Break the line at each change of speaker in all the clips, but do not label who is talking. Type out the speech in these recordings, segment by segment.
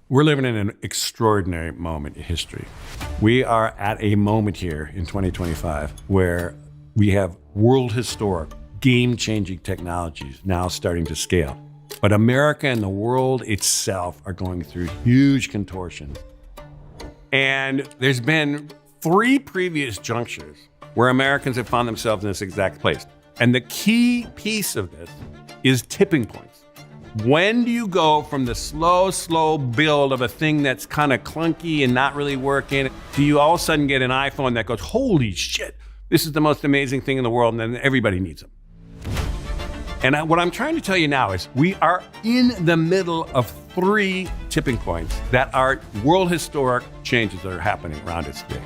We're living in an extraordinary moment in history. We are at a moment here in 2025 where we have world historic, game-changing technologies now starting to scale. But America and the world itself are going through huge contortions. And there's been 3 previous junctures where Americans have found themselves in this exact place. And the key piece of this is tipping points. When do you go from the slow build of a thing that's kind of clunky and not really working, do you all of a sudden get an iPhone that goes, holy shit, this is the most amazing thing in the world, and then everybody needs them. And what I'm trying to tell you now is we are in the middle of 3 tipping points that are world historic changes that are happening around us today.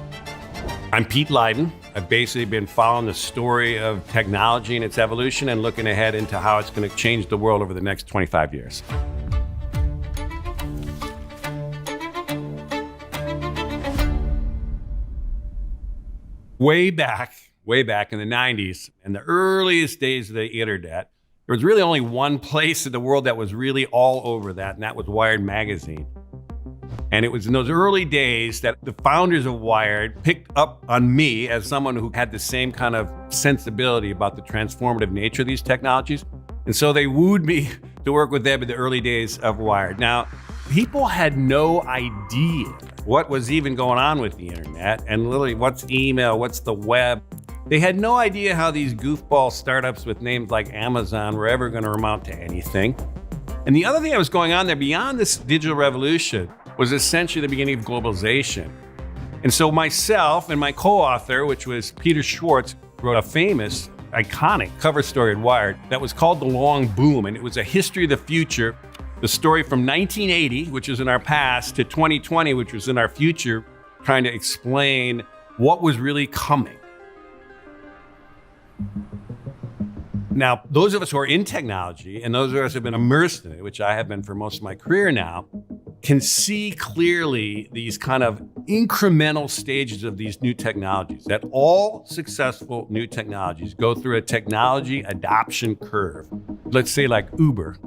I'm Pete Leiden. I've basically been following the story of technology and its evolution and looking ahead into how it's going to change the world over the next 25 years. Way back in the 90s, in the earliest days of the internet, there was really only one place in the world that was really all over that, and that was Wired magazine. And it was in those early days that the founders of Wired picked up on me as someone who had the same kind of sensibility about the transformative nature of these technologies. And so they wooed me to work with them in the early days of Wired. Now, people had no idea what was even going on with the internet and literally what's email, what's the web. They had no idea how these goofball startups with names like Amazon were ever going to amount to anything. And the other thing that was going on there beyond this digital revolution was essentially the beginning of globalization. And so myself and my co-author, which was Peter Schwartz, wrote a famous, iconic cover story at Wired that was called The Long Boom. And it was a history of the future, the story from 1980, which is in our past, to 2020, which was in our future, trying to explain what was really coming. Now, those of us who are in technology and those of us who have been immersed in it, which I have been for most of my career now, can see clearly these kind of incremental stages of these new technologies, that all successful new technologies go through a technology adoption curve. Let's say like Uber,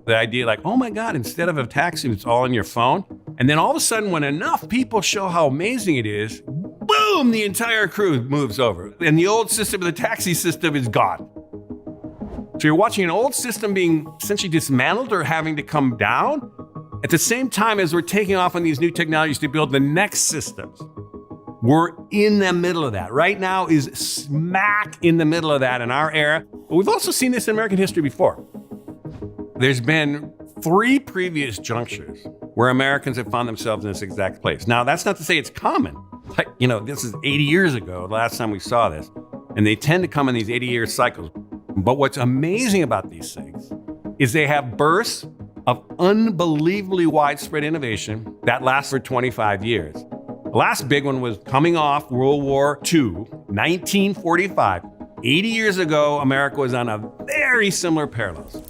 the idea like, oh my God, instead of a taxi, it's all on your phone. And then all of a sudden, when enough people show how amazing it is, boom, the entire crew moves over. And the old system of the taxi system is gone. So you're watching an old system being essentially dismantled or having to come down at the same time as we're taking off on these new technologies to build the next systems. We're in the middle of that. Right now is smack in the middle of that in our era. But we've also seen this in American history before. There's been 3 previous junctures where Americans have found themselves in this exact place. Now, that's not to say it's common. Like, this is 80 years ago, the last time we saw this. And they tend to come in these 80-year cycles. But what's amazing about these things is they have bursts of unbelievably widespread innovation that lasts for 25 years. The last big one was coming off World War II, 1945. 80 years ago, America was on a very similar parallels.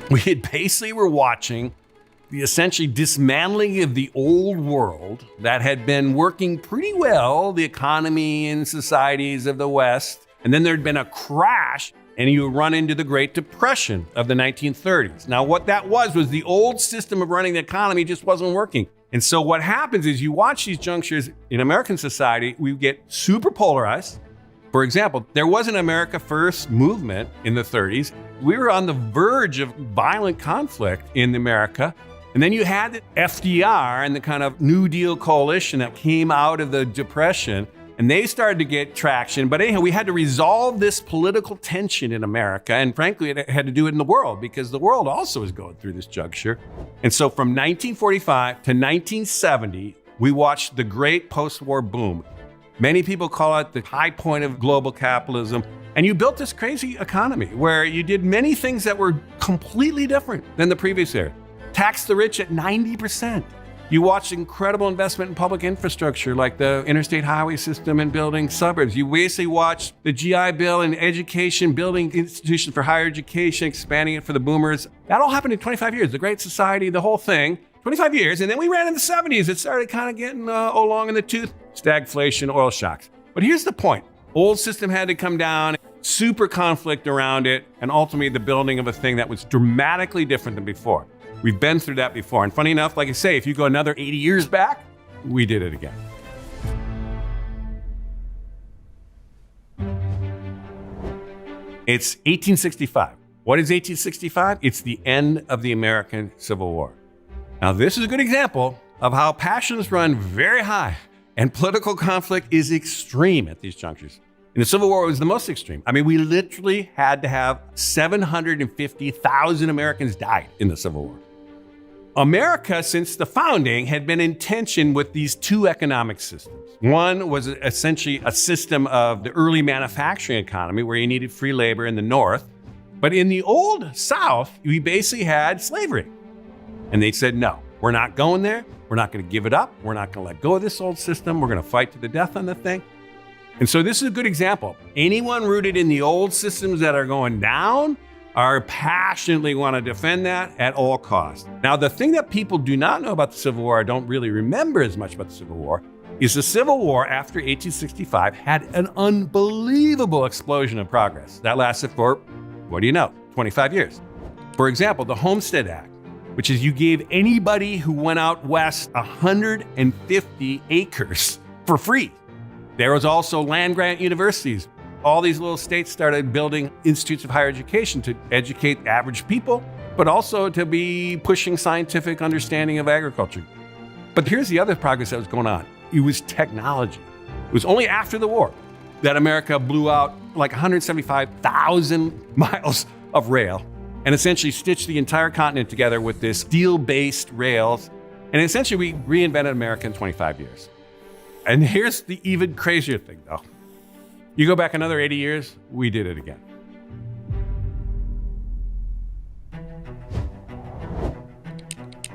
We basically were watching the essentially dismantling of the old world that had been working pretty well, the economy and societies of the West. And then there'd been a crash, and you run into the Great Depression of the 1930s. Now, what that was the old system of running the economy just wasn't working. And so what happens is you watch these junctures in American society, we get super polarized. For example, there was an America First movement in the 30s. We were on the verge of violent conflict in America. And then you had the FDR and the kind of New Deal coalition that came out of the Depression, and they started to get traction. But anyhow, we had to resolve this political tension in America. And frankly, it had to do it in the world because the world also is going through this juncture. And so from 1945 to 1970, we watched the great post-war boom. Many people call it the high point of global capitalism. And you built this crazy economy where you did many things that were completely different than the previous era. Tax the rich at 90%. You watched incredible investment in public infrastructure like the interstate highway system and building suburbs. You basically watched the GI Bill and education, building institutions for higher education, expanding it for the boomers. That all happened in 25 years, the Great Society, the whole thing. 25 years, and then we ran in the 70s. It started kind of getting long in the tooth. Stagflation, oil shocks. But here's the point. Old system had to come down. super conflict around it, and ultimately the building of a thing that was dramatically different than before. We've been through that before. And funny enough, like I say, if you go another 80 years back, we did it again. It's 1865. What is 1865? It's the end of the American Civil War. Now, this is a good example of how passions run very high and political conflict is extreme at these junctures. In the Civil War, it was the most extreme. I mean, we literally had to have 750,000 Americans died in the Civil War. America, since the founding, had been in tension with these two economic systems. One was essentially a system of the early manufacturing economy where you needed free labor in the North. But in the old South, we basically had slavery. And they said, no, we're not going there. We're not going to give it up. We're not going to let go of this old system. We're going to fight to the death on the thing. And so this is a good example. Anyone rooted in the old systems that are going down are passionately want to defend that at all costs. Now, the thing that people do not know about the Civil War, I don't really remember as much about the Civil War, is the Civil War after 1865 had an unbelievable explosion of progress. That lasted for, what do you know, 25 years. For example, the Homestead Act, which is you gave anybody who went out west 150 acres for free. There was also land-grant universities. All these little states started building institutes of higher education to educate average people, but also to be pushing scientific understanding of agriculture. But here's the other progress that was going on. It was technology. It was only after the war that America blew out like 175,000 miles of rail and essentially stitched the entire continent together with this steel-based rails. And essentially we reinvented America in 25 years. And here's the even crazier thing though. You go back another 80 years, we did it again.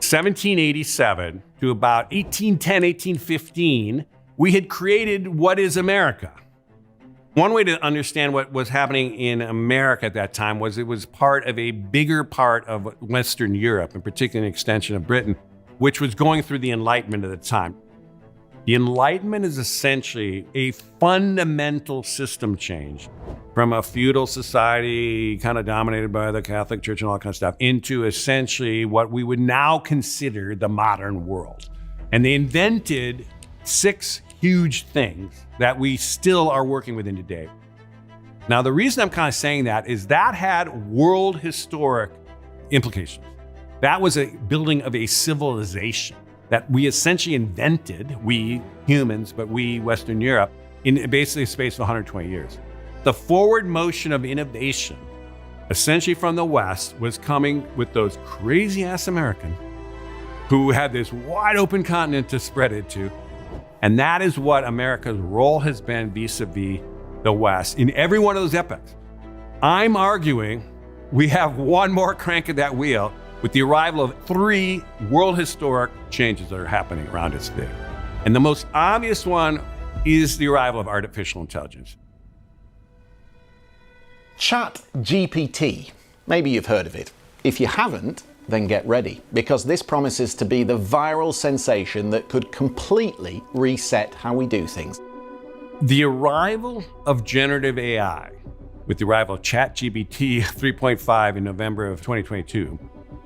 (1787) to about 1810, 1815, we had created what is America. One way to understand what was happening in America at that time was it was part of a bigger part of Western Europe, in particular an extension of Britain, which was going through the Enlightenment at the time. The Enlightenment is essentially a fundamental system change from a feudal society kind of dominated by the Catholic Church and all that kind of stuff into essentially what we would now consider the modern world. And they invented 6 huge things that we still are working within today. Now, the reason I'm kind of saying that is that had world historic implications. That was a building of a civilization that we essentially invented, we humans, but we Western Europe, in basically a space of 120 years. The forward motion of innovation, essentially from the West, was coming with those crazy ass Americans who had this wide open continent to spread it to. And that is what America's role has been vis-a-vis the West in every one of those epochs. I'm arguing we have one more crank at that wheel with the arrival of 3 world historic changes that are happening around us today. And the most obvious one is the arrival of artificial intelligence.
ChatGPT. Maybe you've heard of it. If you haven't, then get ready, because this promises to be the viral sensation that could completely reset how we do things.
The arrival of generative AI, with the arrival of ChatGPT 3.5 in November of 2022,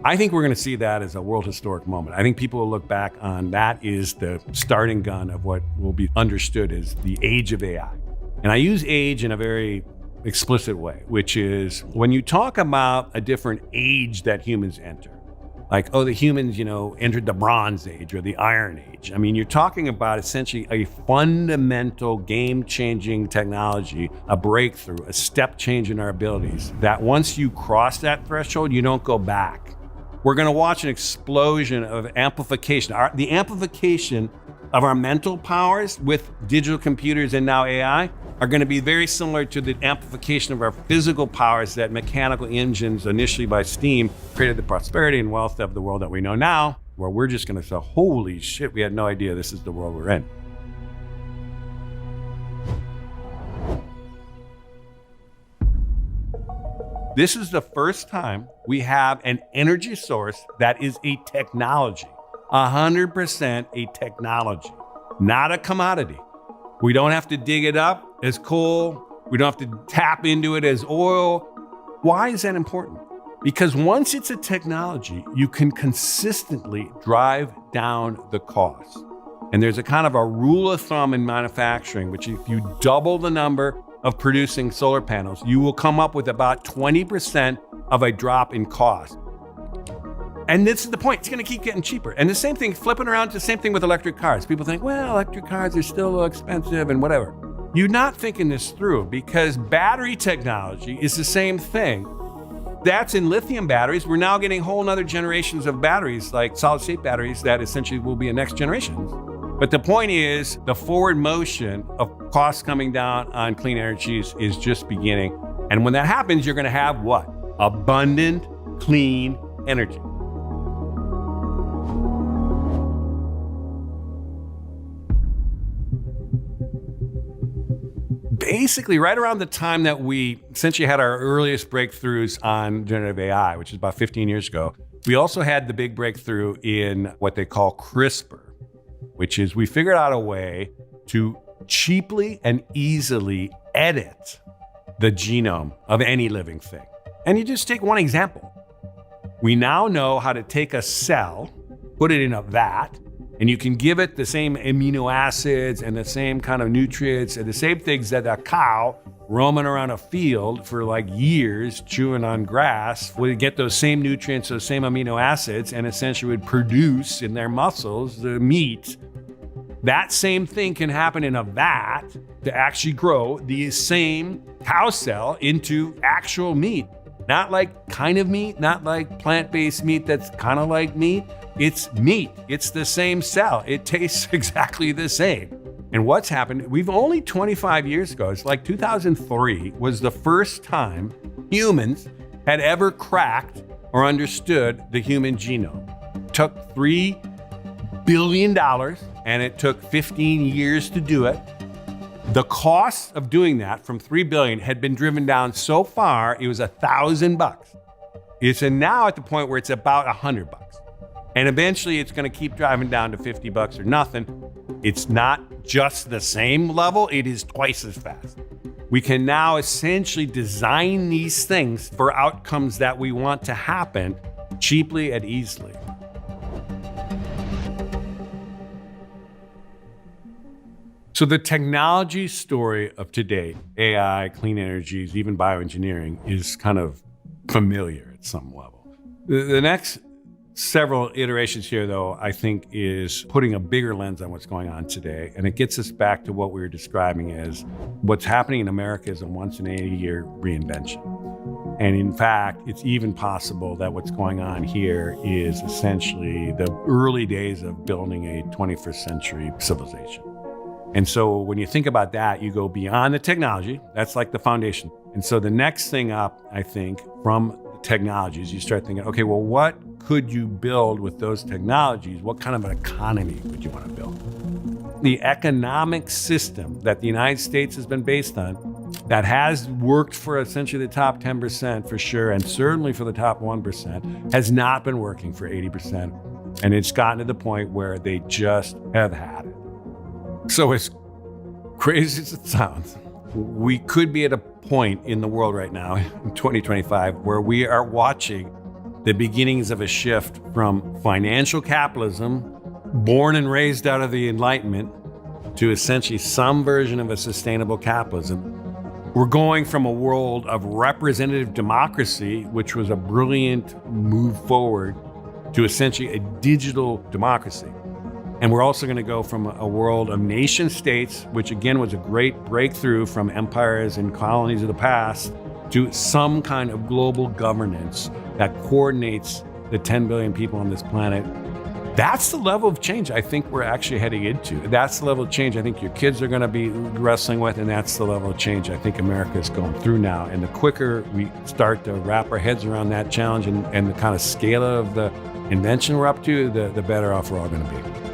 I think we're going to see that as a world historic moment. I think people will look back on that is the starting gun of what will be understood as the age of AI. And I use age in a very explicit way, which is when you talk about a different age that humans enter, like, oh, the humans, entered the Bronze Age or the Iron Age. I mean, you're talking about essentially a fundamental game-changing technology, a breakthrough, a step change in our abilities, that once you cross that threshold, you don't go back. We're going to watch an explosion of amplification. The amplification of our mental powers with digital computers and now AI are going to be very similar to the amplification of our physical powers that mechanical engines, initially by steam, created the prosperity and wealth of the world that we know now, where we're just going to say, holy shit, we had no idea this is the world we're in. This is the first time we have an energy source that is a technology, 100% a technology, not a commodity. We don't have to dig it up as coal We don't have to tap into it as oil. Why is that important? Because once it's a technology, you can consistently drive down the cost. And there's a kind of a rule of thumb in manufacturing, which if you double the number of producing solar panels, you will come up with about 20% of a drop in cost. And this is the point. It's going to keep getting cheaper. And the same thing, flipping around to the same thing with electric cars. People think, well, electric cars are still expensive and whatever. You're not thinking this through because battery technology is the same thing. That's in lithium batteries. We're now getting whole nother generations of batteries, like solid state batteries, that essentially will be a next generation. But the point is, the forward motion of costs coming down on clean energies is just beginning. And when that happens, you're going to have what? Abundant, clean energy. Basically, right around the time that we essentially had our earliest breakthroughs on generative AI, which is about 15 years ago, we also had the big breakthrough in what they call CRISPR, which is we figured out a way to cheaply and easily edit the genome of any living thing. And you just take one example. We now know how to take a cell, put it in a vat, and you can give it the same amino acids and the same kind of nutrients and the same things that a cow roaming around a field for like years chewing on grass would get those same nutrients, those same amino acids, and essentially would produce in their muscles the meat. That same thing can happen in a vat to actually grow the same cow cell into actual meat. Not like kind of meat, not like plant-based meat that's kind of like meat. It's meat. It's the same cell. It tastes exactly the same. And what's happened, we've only 25 years ago, it's like 2003 was the first time humans had ever cracked or understood the human genome. It took $3 billion and it took 15 years to do it. The cost of doing that from $3 billion had been driven down so far, it was $1,000. It's now at the point where it's about $100. And eventually it's going to keep driving down to $50 or nothing. It's not just the same level, it is twice as fast. We can now essentially design these things for outcomes that we want to happen cheaply and easily. So the technology story of today, AI, clean energies, even bioengineering, is kind of familiar at some level. The next several iterations here, though, I think is putting a bigger lens on what's going on today. And it gets us back to what we were describing as what's happening in America is a once in a 80-year reinvention. And in fact, it's even possible that what's going on here is essentially the early days of building a 21st century civilization. And so when you think about that, you go beyond the technology. That's like the foundation. And so the next thing up, I think, from technologies, you start thinking, okay, well, what could you build with those technologies? What kind of an economy would you want to build? The economic system that the United States has been based on, that has worked for essentially the top 10% for sure, and certainly for the top 1%, has not been working for 80%. And it's gotten to the point where they just have had it. So as crazy as it sounds, we could be at a point in the world right now in 2025 where we are watching the beginnings of a shift from financial capitalism, born and raised out of the Enlightenment, to essentially some version of a sustainable capitalism. We're going from a world of representative democracy, which was a brilliant move forward, to essentially a digital democracy. And we're also going to go from a world of nation states, which again was a great breakthrough from empires and colonies of the past, to some kind of global governance that coordinates the 10 billion people on this planet. That's the level of change I think we're actually heading into. That's the level of change I think your kids are going to be wrestling with, and that's the level of change I think America is going through now. And the quicker we start to wrap our heads around that challenge and the kind of scale of the invention we're up to, the better off we're all going to be.